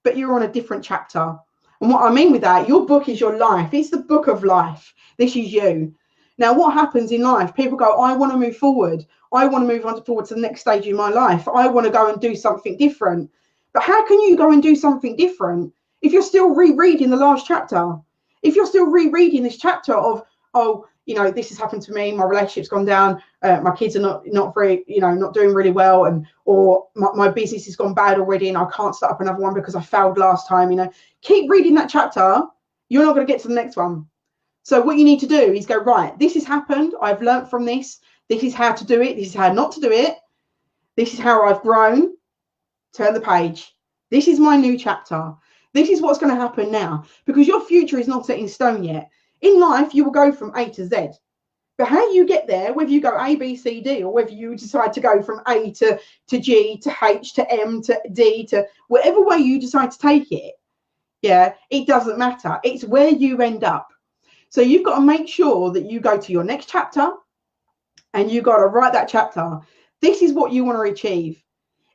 S1: but you're on a different chapter. And what I mean with that, your book is your life. It's the book of life. This is you. Now, what happens in life? People go, I want to move forward. I want to move on forward to the next stage in my life. I want to go and do something different. But how can you go and do something different if you're still rereading the last chapter? If you're still rereading this chapter of, oh, you know, this has happened to me, my relationship's gone down, my kids are not very, you know, not doing really well, and or my business has gone bad already and I can't start up another one because I failed last time, you know, keep reading that chapter, you're not going to get to the next one. So what you need to do is go, right, this has happened, I've learned from this is how to do it, this is how not to do it, this is how I've grown, turn the page, this is my new chapter, this is what's going to happen now, because your future is not set in stone yet. In life, you will go from A to Z. But how you get there, whether you go A, B, C, D, or whether you decide to go from A to G to H to M to D to whatever way you decide to take it, yeah, it doesn't matter. It's where you end up. So you've got to make sure that you go to your next chapter and you've got to write that chapter. This is what you want to achieve.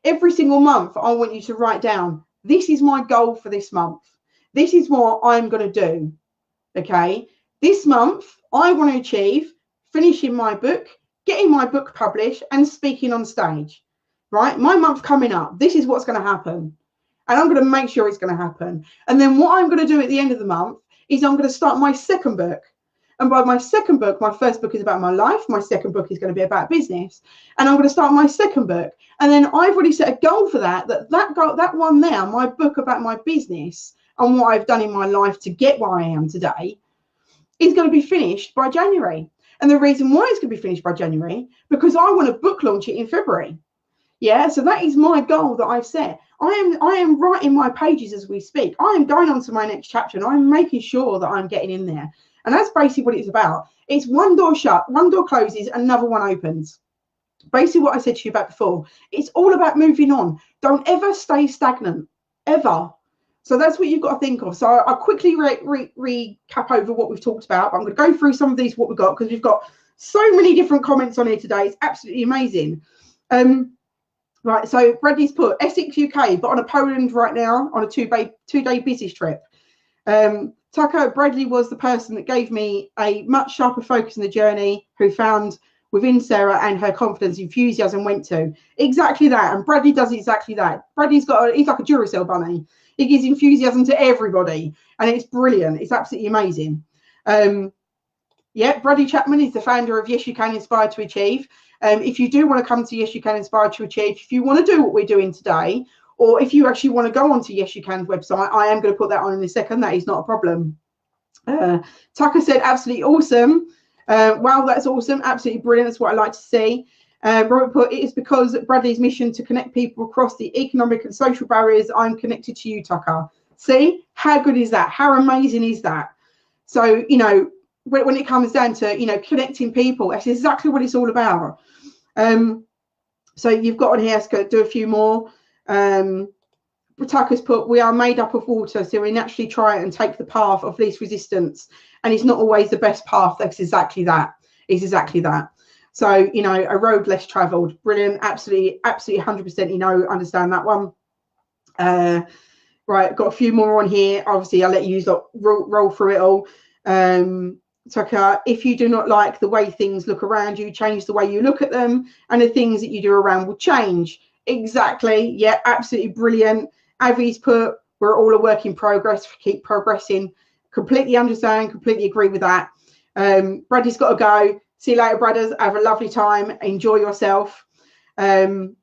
S1: Every single month, I want you to write down, this is my goal for this month. This is what I'm going to do. Okay, this month I want to achieve finishing my book, getting my book published and speaking on stage. Right, my month coming up, this is what's going to happen, and I'm going to make sure it's going to happen. And then what I'm going to do at the end of the month is I'm going to start my second book. And by my second book, my first book is about my life, my second book is going to be about business, and I'm going to start my second book. And then I've already set a goal for that one there, my book about my business and what I've done in my life to get where I am today, is going to be finished by January. And the reason why it's going to be finished by January, because I want to book launch it in February. Yeah, so that is my goal that I've set. I am writing my pages as we speak. I am going on to my next chapter and I'm making sure that I'm getting in there. And that's basically what it's about. It's one door shut, one door closes, another one opens. Basically what I said to you about before. It's all about moving on. Don't ever stay stagnant, ever. So that's what you've got to think of. So I'll quickly recap over what we've talked about. I'm going to go through some of these, what we've got, because we've got so many different comments on here today. It's absolutely amazing. Right, so Bradley's put Essex, UK, but on a Poland right now on a two-day business trip. Tucker, Bradley was the person that gave me a much sharper focus in the journey, who found within Sarah and her confidence, enthusiasm went to. Exactly that. And Bradley does exactly that. Bradley's he's like a Duracell bunny. He gives enthusiasm to everybody, and it's brilliant. It's absolutely amazing. Yeah, Bradley Chapman is the founder of Yes You Can Inspire to Achieve. If you do want to come to Yes You Can Inspire to Achieve, if you want to do what we're doing today, or if you actually want to go onto Yes You Can's website, I am going to put that on in a second. That is not a problem. Tucker said, absolutely awesome. Wow, that's awesome. Absolutely brilliant. That's what I like to see. Robert put, it is because Bradley's mission to connect people across the economic and social barriers. I'm connected to you, Tucker. See, how good is that? How amazing is that? So, you know, when it comes down to, you know, connecting people, that's exactly what it's all about. So you've got on here, let's go do a few more. Tucker's put, we are made up of water, so we naturally try and take the path of least resistance, and it's not always the best path. That's exactly that. It's exactly that. So, you know, a road less traveled. Brilliant. Absolutely 100%, you know, understand that one. Right, got a few more on here. Obviously, I'll let you roll through it all. Tucker, if you do not like the way things look around you, change the way you look at them, and the things that you do around will change. Exactly. Yeah, absolutely brilliant. Avi's put, we're all a work in progress. Keep progressing. Completely understand, completely agree with that. Bradley's got to go. See you later, brothers. Have a lovely time. Enjoy yourself. You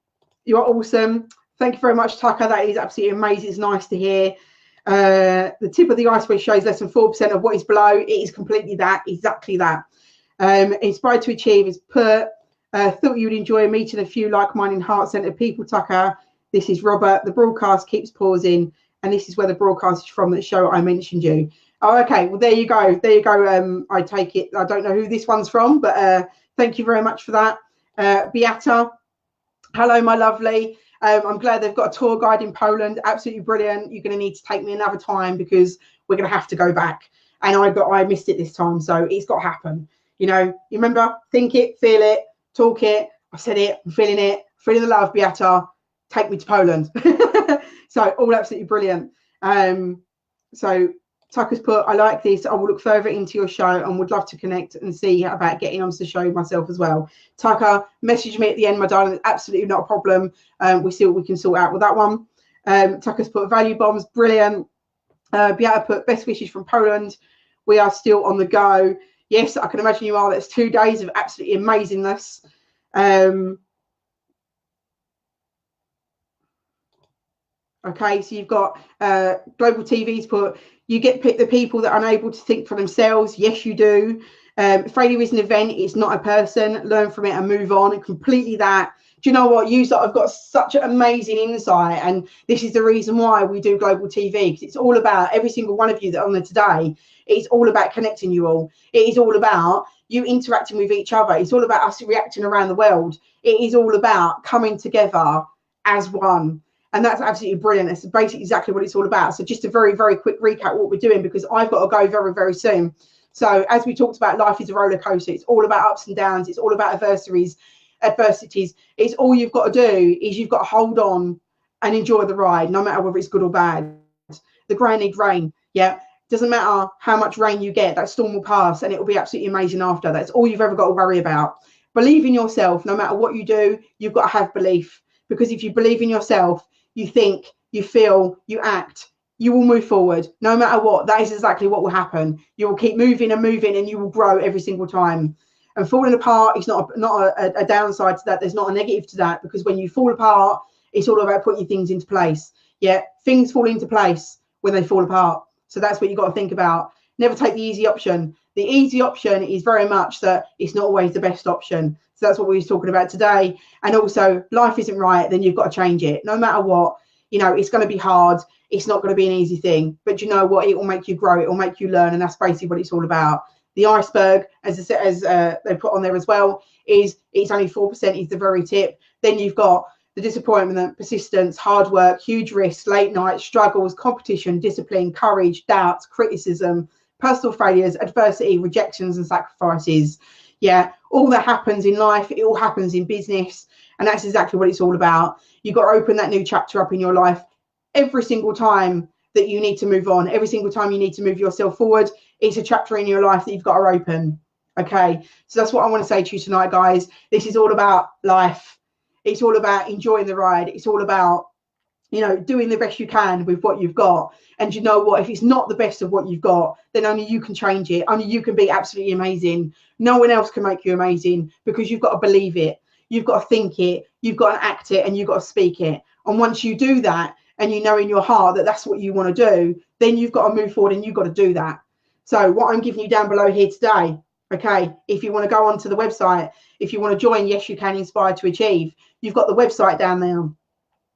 S1: are awesome. Thank you very much, Tucker. That is absolutely amazing. It's nice to hear. The tip of the iceberg shows less than 4% of what is below. It is completely that, exactly that. Inspired to Achieve is put, thought you would enjoy meeting a few like-minded heart-centered people, Tucker. This is Robert. The broadcast keeps pausing, and this is where the broadcast is from that show I mentioned you. Oh, okay. Well, there you go. There you go. I take it. I don't know who this one's from, but thank you very much for that. Beata, hello, my lovely. I'm glad they've got a tour guide in Poland. Absolutely brilliant. You're going to need to take me another time because we're going to have to go back. And I missed it this time, so it's got to happen. You know, you remember, think it, feel it, talk it. I said it. I'm feeling it. Feeling the love, Beata. Take me to Poland. So all absolutely brilliant. So Tucker's put, I like this. I will look further into your show and would love to connect and see about getting onto the show myself as well. Tucker, message me at the end, my darling. Absolutely not a problem. We see what we can sort out with that one. Tucker's put value bombs, brilliant. Beata put best wishes from Poland. We are still on the go. Yes, I can imagine you are. That's 2 days of absolutely amazingness. Okay, so you've got Global TV's put, you get pick the people that are unable to think for themselves. Yes, you do. Failure is an event. It's not a person. Learn from it and move on. And completely that. Do you know what? You lot have got such an amazing insight. And this is the reason why we do Global TV, because it's all about every single one of you that are on there today. It's all about connecting you all. It is all about you interacting with each other. It's all about us reacting around the world. It is all about coming together as one. And that's absolutely brilliant. It's basically exactly what it's all about. So just a very, very quick recap of what we're doing, because I've got to go very, very soon. So as we talked about, life is a roller coaster. It's all about ups and downs. It's all about adversities. It's all you've got to do is you've got to hold on and enjoy the ride, no matter whether it's good or bad. The ground needs rain. Yeah. Doesn't matter how much rain you get, that storm will pass and it will be absolutely amazing after. That's all you've ever got to worry about. Believe in yourself. No matter what you do, you've got to have belief, because if you believe in yourself, you think, you feel, you act, you will move forward no matter what. That is exactly what will happen. You will keep moving and moving and you will grow every single time. And falling apart is not a downside to that. There's not a negative to that, because when you fall apart, it's all about putting things into place. Yeah, things fall into place when they fall apart. So that's what you've got to think about. Never take the easy option. The easy option is very much that it's not always the best option. So that's what we were talking about today. And also, life isn't right, then you've got to change it. No matter what, you know, it's going to be hard. It's not going to be an easy thing. But you know what? It will make you grow. It will make you learn. And that's basically what it's all about. The iceberg, as they put on there as well, is it's only 4% is the very tip. Then you've got the disappointment, persistence, hard work, huge risks, late nights, struggles, competition, discipline, courage, doubts, criticism, personal failures, adversity, rejections, and sacrifices. Yeah, all that happens in life, it all happens in business. And that's exactly what it's all about. You've got to open that new chapter up in your life every single time that you need to move on. Every single time you need to move yourself forward, it's a chapter in your life that you've got to open. Okay, so that's what I want to say to you tonight, guys. This is all about life. It's all about enjoying the ride. It's all about, you know, doing the best you can with what you've got. And you know what? If it's not the best of what you've got, then only you can change it. Only you can be absolutely amazing. No one else can make you amazing, because you've got to believe it. You've got to think it. You've got to act it, and you've got to speak it. And once you do that, and you know in your heart that that's what you want to do, then you've got to move forward and you've got to do that. So what I'm giving you down below here today, okay, if you want to go onto the website, if you want to join Yes You Can Inspire to Achieve, you've got the website down there.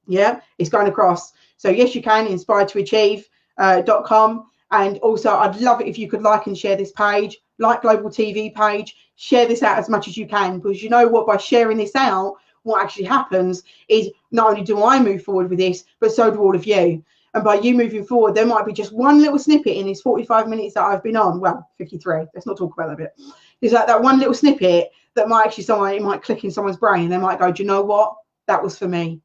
S1: Yeah, it's going across. So Yes You Can Inspire to Achieve.com. And also, I'd love it if you could like and share this page, like Global TV page, share this out as much as you can, because you know what, by sharing this out, what actually happens is not only do I move forward with this, but so do all of you. And by you moving forward, there might be just one little snippet in these 45 minutes that I've been on. Well, 53. Let's not talk about that bit. There's like that one little snippet that might actually it might click in someone's brain. And they might go, do you know what? That was for me.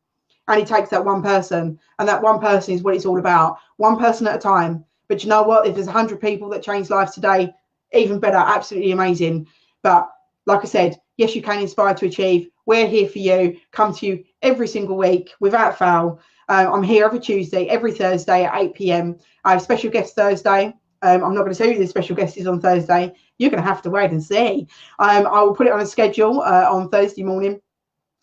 S1: And it takes that one person. And that one person is what it's all about. One person at a time. But you know what? If there's 100 people that change lives today, even better. Absolutely amazing. But like I said, Yes You Can Inspire to Achieve. We're here for you. Come to you every single week without fail. I'm here every Tuesday, every Thursday at 8 p.m. I have special guest Thursday. I'm not going to tell you the special guest is on Thursday. You're going to have to wait and see. I will put it on a schedule on Thursday morning,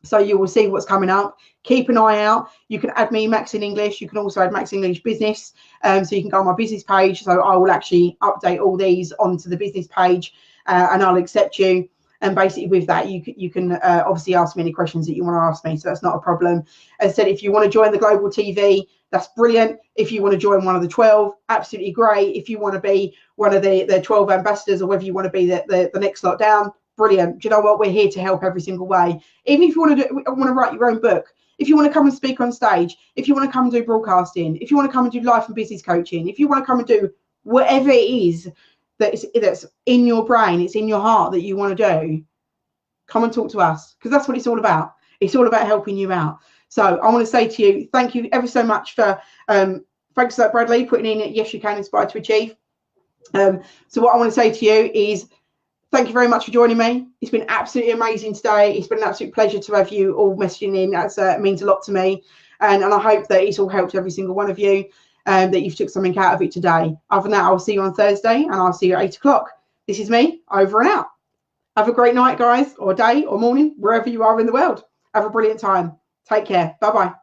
S1: so you will see what's coming up. Keep an eye out. You can add me, Maxine English. You can also add Maxine English Business. So you can go on my business page. So I will actually update all these onto the business page, and I'll accept you. And basically with that, you can obviously ask me any questions that you want to ask me. So that's not a problem. As I said, if you want to join the Global TV, that's brilliant. If you want to join one of the 12, absolutely great. If you want to be one of the 12 ambassadors, or whether you want to be the next lot down, brilliant. Do you know what? We're here to help every single way. Even if you want to write your own book, if you want to come and speak on stage, if you want to come and do broadcasting, if you want to come and do life and business coaching, if you want to come and do whatever it is that's in your brain, it's in your heart that you want to do, come and talk to us, because that's what it's all about. It's all about helping you out. So I want to say to you, thank you ever so much for Thanks for that, Bradley, putting in yes, you can, inspire to achieve. So what I want to say to you is thank you very much for joining me. It's been absolutely amazing today. It's been an absolute pleasure to have you all messaging in. That means a lot to me. And I hope that it's all helped every single one of you, that you've took something out of it today. Other than that, I'll see you on Thursday, and I'll see you at 8 o'clock. This is me, over and out. Have a great night, guys, or day, or morning, wherever you are in the world. Have a brilliant time. Take care. Bye-bye.